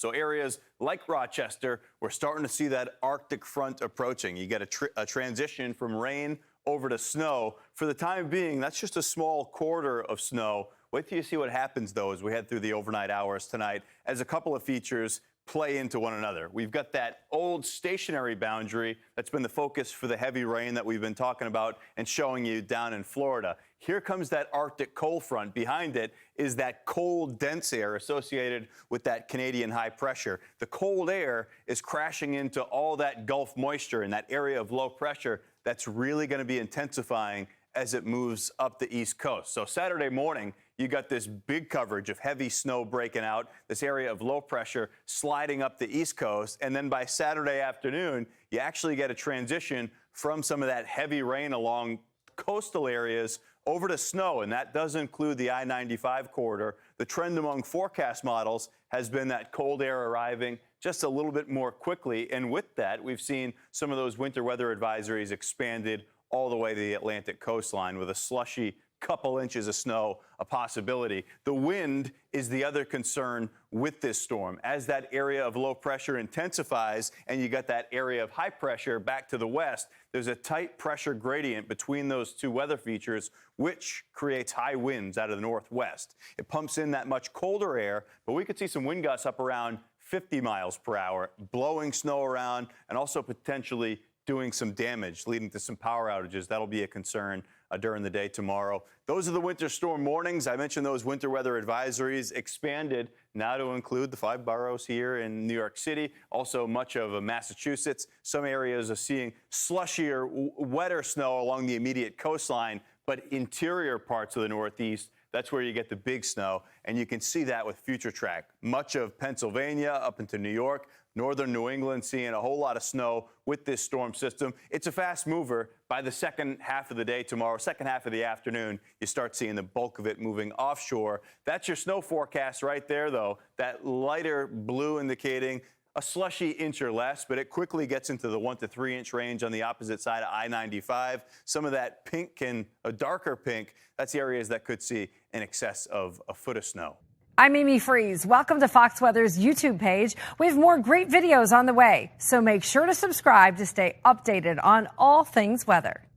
So areas like Rochester, we're starting to see that Arctic front approaching. You get a transition from rain over to snow. For the time being, that's just a small quarter of snow. Wait till you see what happens, though, as we head through the overnight hours tonight, as a couple of features play into one another. We've got that old stationary boundary that's been the focus for the heavy rain that we've been talking about and showing you down in Florida. Here comes that Arctic cold front. Behind it is that cold, dense air associated with that Canadian high pressure. The cold air is crashing into all that Gulf moisture in that area of low pressure that's really going to be intensifying as it moves up the East Coast. So Saturday morning, you got this big coverage of heavy snow breaking out, this area of low pressure sliding up the East Coast. And then by Saturday afternoon, you actually get a transition from some of that heavy rain along coastal areas over to snow, and that does include the I-95 corridor. The trend among forecast models has been that cold air arriving just a little bit more quickly. And with that, we've seen some of those winter weather advisories expanded all the way to the Atlantic coastline with a slushy couple inches of snow a possibility. The wind is the other concern with this storm. As that area of low pressure intensifies and you got that area of high pressure back to the west, there's a tight pressure gradient between those two weather features, which creates high winds out of the northwest. It pumps in that much colder air, but we could see some wind gusts up around 50 miles per hour, blowing snow around and also potentially doing some damage, leading to some power outages. That'll be a concern during the day tomorrow. Those are the winter storm warnings. I mentioned those winter weather advisories expanded now to include the 5 boroughs here in New York City, also much of Massachusetts. Some areas are seeing slushier, wetter snow along the immediate coastline, but interior parts of the Northeast, that's where you get the big snow, and you can see that with FUTURETRACK. Much of Pennsylvania up into New York, northern New England seeing a whole lot of snow with this storm system. It's a fast mover. By the second half of the day tomorrow, second half of the afternoon, you start seeing the bulk of it moving offshore. That's your snow forecast right there, though. That lighter blue indicating a slushy inch or less, but it quickly gets into the 1 to 3 inch range on the opposite side of I-95. Some of that pink and a darker pink, that's the areas that could see in excess of a foot of snow. I'm Amy Freeze. Welcome to Fox Weather's YouTube page. We have more great videos on the way, so make sure to subscribe to stay updated on all things weather.